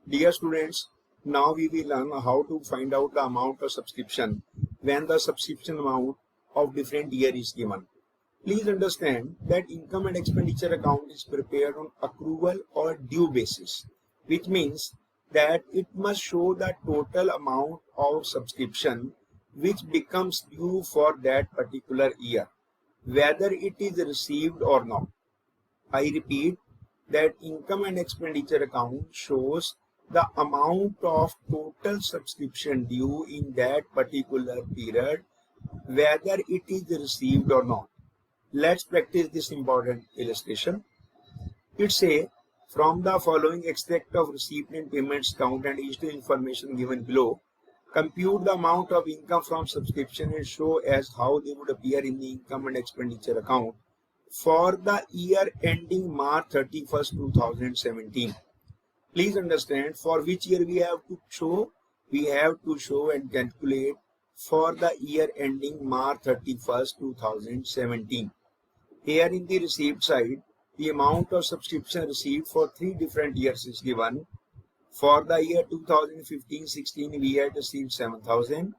Dear students, now we will learn how to find out the amount of subscription when the subscription amount of different year is given. Please understand that income and expenditure account is prepared on accrual or due basis, which means that it must show the total amount of subscription which becomes due for that particular year, whether it is received or not. I repeat that income and expenditure account shows the amount of total subscription due in that particular period, whether it is received or not. Let's practice this important illustration. It says, from the following extract of receipt and payments count and additional information given below, compute the amount of income from subscription and show as how they would appear in the income and expenditure account for the year ending March 31st, 2017. Please understand for which year we have to show. We have to show and calculate for the year ending March 31st, 2017. Here in the receipt side, the amount of subscription received for 3 different years is given. For the year 2015-16, we had received 7,000.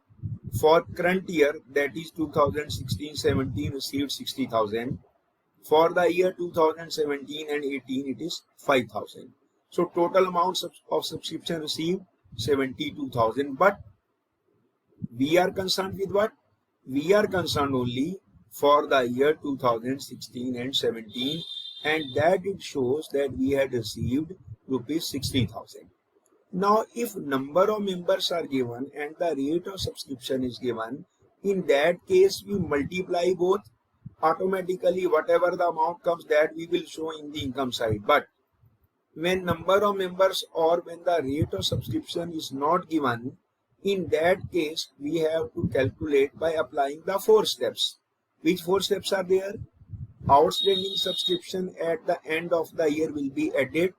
For current year, that is 2016-17, received 60,000. For the year 2017 and 18, it is 5,000. So total amounts of subscription received 72,000. But we are concerned with what? We are concerned only for the year 2016 and 17, and that it shows that we had received rupees 60,000. Now, if number of members are given and the rate of subscription is given, in that case we multiply both. Automatically whatever the amount comes, that we will show in the income side. But when number of members or when the rate of subscription is not given, in that case we have to calculate by applying the 4 steps. Which 4 steps are there? Outstanding subscription at the end of the year will be added.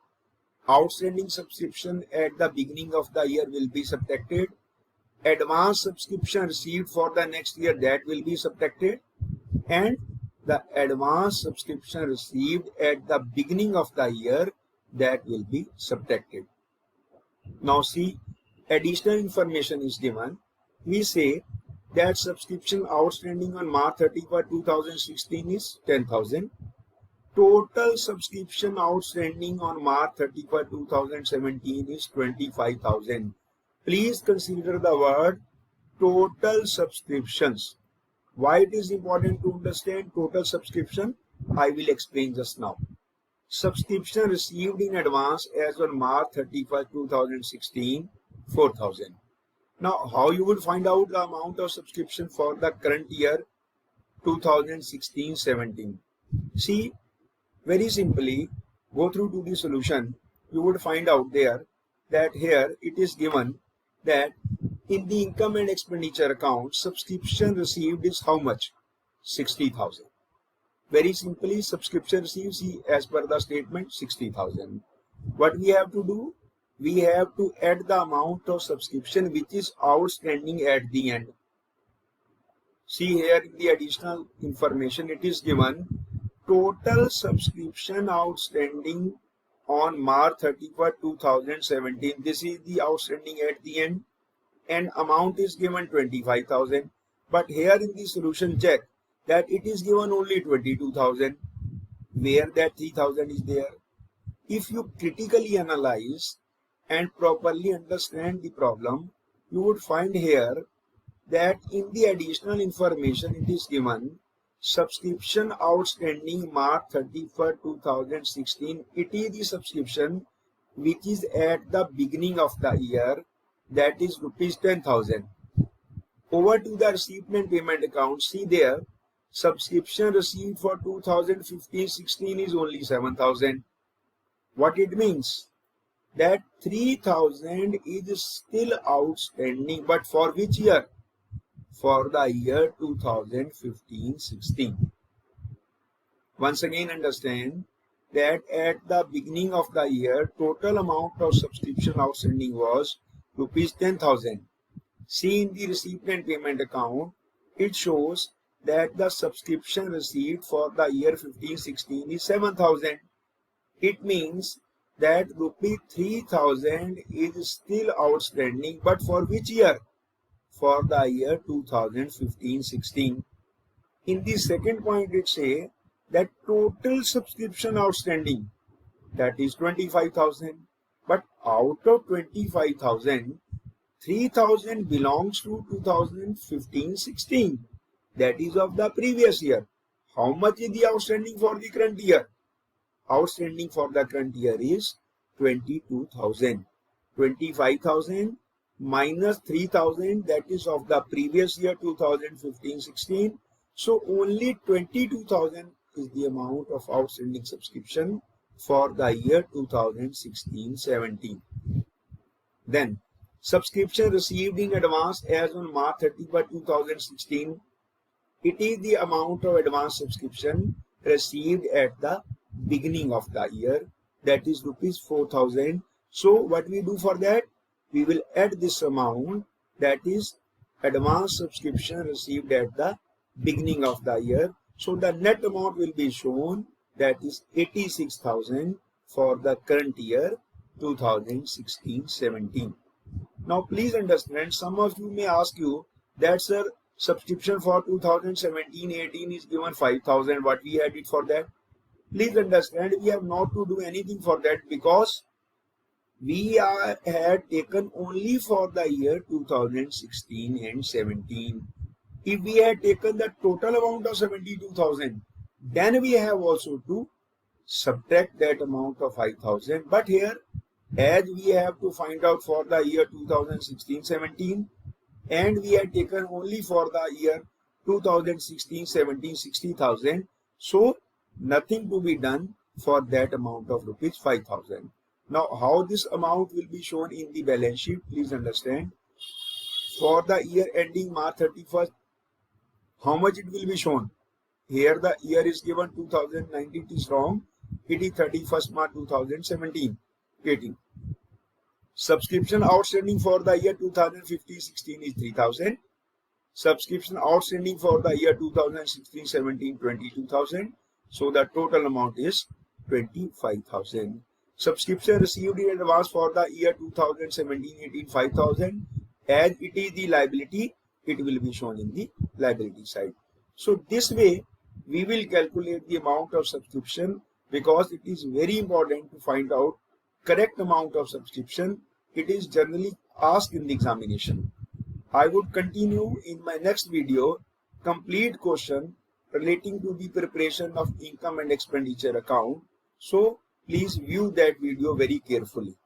Outstanding subscription at the beginning of the year will be subtracted. Advance subscription received for the next year, that will be subtracted. And the advance subscription received at the beginning of the year, that will be subtracted. Now see, additional information is given. We say that subscription outstanding on March 31, 2016 is 10,000. Total subscription outstanding on March 31, 2017 is 25,000. Please consider the word total subscriptions. Why it is important to understand total subscription? I will explain just now. Subscription received in advance as on March 31, 2016, 4,000. Now, how you will find out the amount of subscription for the current year 2016-17? See, very simply, go through to the solution. You would find out there that here it is given that in the income and expenditure account, subscription received is how much? 60,000. Very simply, subscription received, see, as per the statement, 60,000. What we have to do? We have to add the amount of subscription which is outstanding at the end. See here in the additional information, it is given total subscription outstanding on March 31, 2017. This is the outstanding at the end, and amount is given 25,000. But here in the solution check that it is given only 22,000, where that 3,000 is there. If you critically analyze and properly understand the problem, you would find here that in the additional information it is given subscription outstanding March 31, 2016. It is the subscription which is at the beginning of the year, that is rupees 10,000. Over to the receipt and payment account. See there, subscription received for 2015-16 is only 7,000. What it means? That 3,000 is still outstanding, but for which year? For the year 2015-16. Once again understand that at the beginning of the year, total amount of subscription outstanding was rupees 10,000. See in the receipt and payment account, it shows that the subscription received for the year 15-16 is 7,000. It means that rupee 3000 is still outstanding, but for which year? For the year 2015-16. In the second point, it say that total subscription outstanding, that is 25,000, but out of 25,000, 3,000 belongs to 2015-16, that is of the previous year. How much is the outstanding for the current year? Outstanding for the current year is 22,000. 25,000 minus 3,000, that is of the previous year 2015-16. So only 22,000 is the amount of outstanding subscription for the year 2016-17. Then subscription received in advance as on March 31, 2016. It is the amount of advance subscription received at the beginning of the year, that is rupees 4,000. So what we do for that? We will add this amount, that is advance subscription received at the beginning of the year. So the net amount will be shown, that is 86,000 for the current year 2016-17. Now please understand, some of you may ask you that, sir, subscription for 2017-18 is given 5,000. What we had it for that? Please understand, we have not to do anything for that, because we had taken only for the year 2016 and 17. If we had taken the total amount of 72,000, then we have also to subtract that amount of 5,000. But here, as we have to find out for the year 2016-17, and we had taken only for the year 2016-17 60,000, so nothing to be done for that amount of rupees 5,000. Now how this amount will be shown in the balance sheet, please understand. For the year ending March 31st, how much it will be shown? Here the year is given 2019, it is wrong. It is 31st March 2017-18. Subscription outstanding for the year 2015-16 is 3,000. Subscription outstanding for the year 2016-17 22,000. So the total amount is 25,000. Subscription received in advance for the year 2017-18 5,000. As it is the liability, it will be shown in the liability side. So this way we will calculate the amount of subscription, because it is very important to find out correct amount of subscription. It is generally asked in the examination. I would continue in my next video complete question relating to the preparation of income and expenditure account. So please view that video very carefully.